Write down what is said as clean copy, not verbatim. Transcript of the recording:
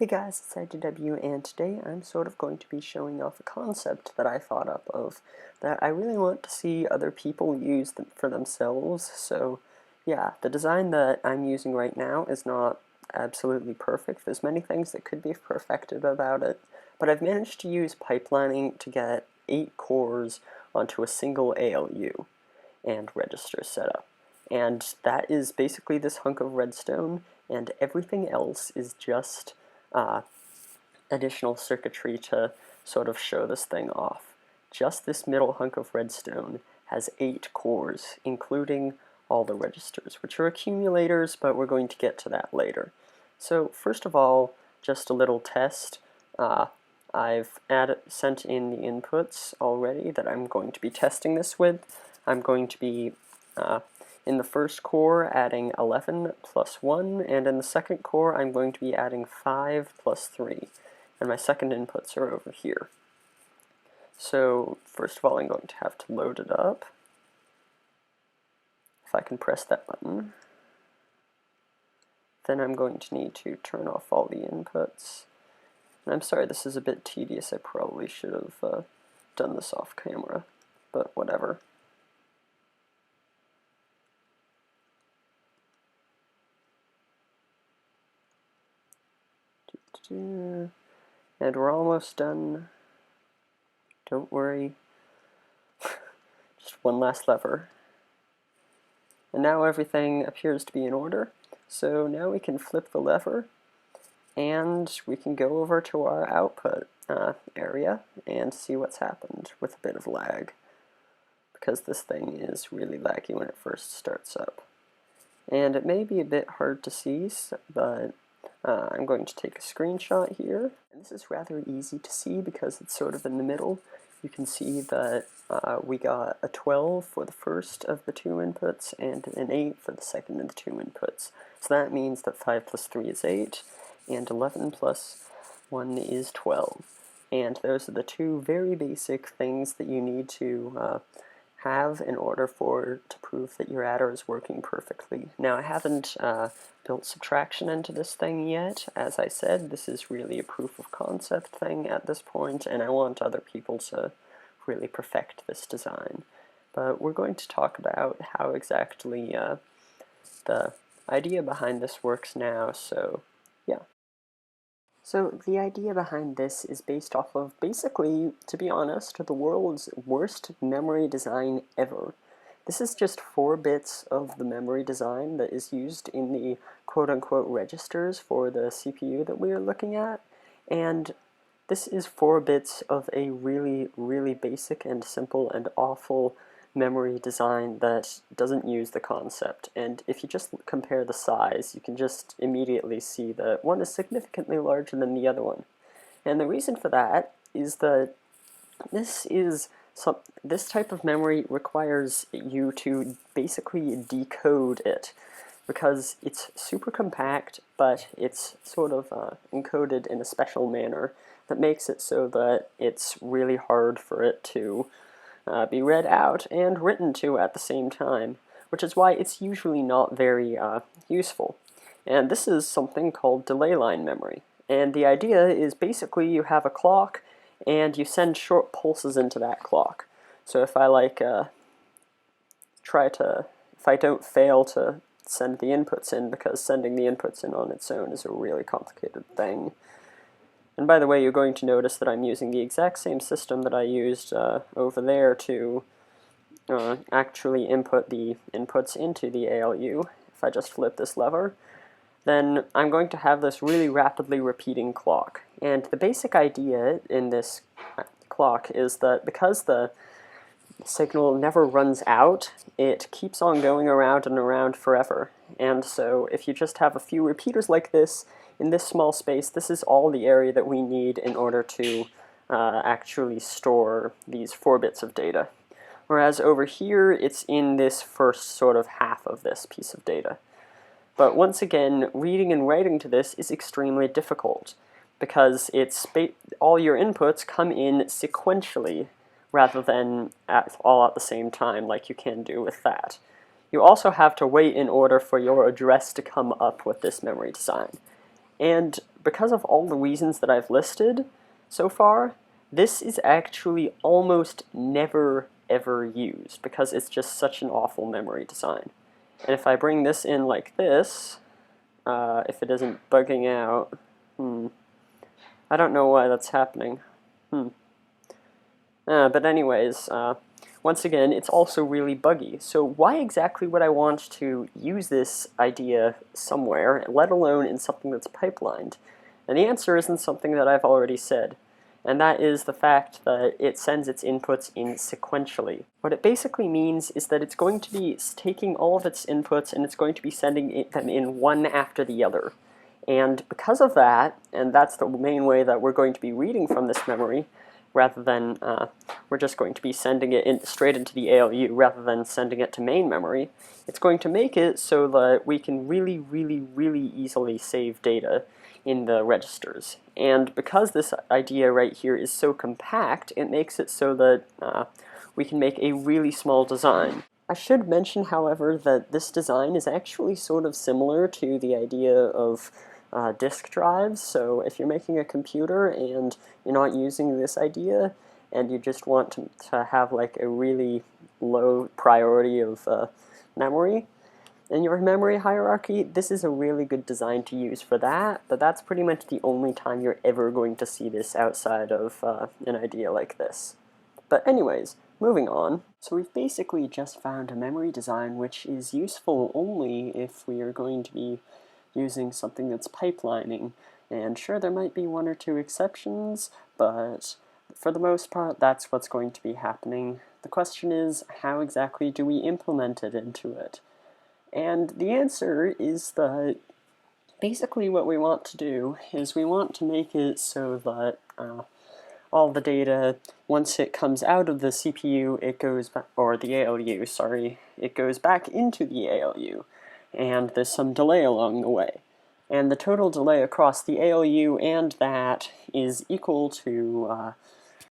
guys, it's IDW, and today I'm sort of going to be showing off a concept that I thought up of that I really want to see other people use for themselves. So yeah, the design that I'm using right now is not absolutely perfect. There's many things that could be perfected about it, but I've managed to use pipelining to get 8 cores onto a single ALU and register setup. And that is basically this hunk of redstone, and everything else is just additional circuitry to sort of show this thing off. Just this middle hunk of redstone has 8 cores, including all the registers, which are accumulators, but we're going to get to that later. So first of all, just a little test. I've sent in the inputs already that I'm going to be testing this with. I'm going to be in the first core adding 11 plus 1, and in the second core I'm going to be adding 5 plus 3. And my second inputs are over here. So first of all I'm going to have to load it up. If I can press that button. Then I'm going to need to turn off all the inputs. And I'm sorry, this is a bit tedious. I probably should have done this off camera, but whatever. And we're almost done. Don't worry. Just one last lever. And now everything appears to be in order. So now we can flip the lever and we can go over to our output area and see what's happened with a bit of lag, because this thing is really laggy when it first starts up. And it may be a bit hard to see, but I'm going to take a screenshot here. And this is rather easy to see because it's sort of in the middle. You can see that we got a 12 for the first of the 2 inputs and an 8 for the second of the 2 inputs. So that means that 5 plus 3 is 8, and 11 plus 1 is 12. And those are the 2 very basic things that you need to have in order to prove that your adder is working perfectly. Now, I haven't built subtraction into this thing yet. As I said, this is really a proof of concept thing at this point, and I want other people to really perfect this design. But we're going to talk about how exactly the idea behind this works now, so yeah. So the idea behind this is based off of, basically, to be honest, the world's worst memory design ever. This is just 4 bits of the memory design that is used in the quote-unquote registers for the CPU that we are looking at, and this is 4 bits of a really, really basic and simple and awful memory design that doesn't use the concept. And if you just compare the size, you can just immediately see that one is significantly larger than the other one. And the reason for that is that this type of memory requires you to basically decode it, because it's super compact, but it's sort of encoded in a special manner that makes it so that it's really hard for it to be read out and written to at the same time, which is why it's usually not very useful. And this is something called delay line memory. And the idea is basically you have a clock and you send short pulses into that clock. So if I if I don't fail to send the inputs in, because sending the inputs in on its own is a really complicated thing. And by the way, you're going to notice that I'm using the exact same system that I used over there to actually input the inputs into the ALU. If I just flip this lever, then I'm going to have this really rapidly repeating clock. And the basic idea in this clock is that because the signal never runs out, it keeps on going around and around forever. And so if you just have a few repeaters like this, in this small space, this is all the area that we need in order to actually store these 4 bits of data. Whereas over here, it's in this first sort of half of this piece of data. But once again, reading and writing to this is extremely difficult, because all your inputs come in sequentially rather than all at the same time like you can do with that. You also have to wait in order for your address to come up with this memory design. And because of all the reasons that I've listed so far, this is actually almost never ever used because it's just such an awful memory design. And if I bring this in like this, if it isn't bugging out, I don't know why that's happening. But anyways, once again, it's also really buggy. So why exactly would I want to use this idea somewhere, let alone in something that's pipelined? And the answer isn't something that I've already said, and that is the fact that it sends its inputs in sequentially. What it basically means is that it's going to be taking all of its inputs and it's going to be sending them in one after the other. And because of that, and that's the main way that we're going to be reading from this memory, rather than we're just going to be sending it straight into the ALU rather than sending it to main memory, it's going to make it so that we can really, really, really easily save data in the registers. And because this idea right here is so compact, it makes it so that we can make a really small design. I should mention, however, that this design is actually sort of similar to the idea of disk drives. So if you're making a computer and you're not using this idea and you just want to have like a really low priority of memory in your memory hierarchy, this is a really good design to use for that, but that's pretty much the only time you're ever going to see this outside of an idea like this. But anyways, moving on. So we've basically just found a memory design which is useful only if we are going to be using something that's pipelining. And sure, there might be one or two exceptions, but for the most part, that's what's going to be happening. The question is, how exactly do we implement it into it? And the answer is that basically what we want to do is we want to make it so that all the data, once it comes out of the CPU, it goes back, or the ALU, sorry, it goes back into the ALU, and there's some delay along the way. And the total delay across the ALU and that is equal to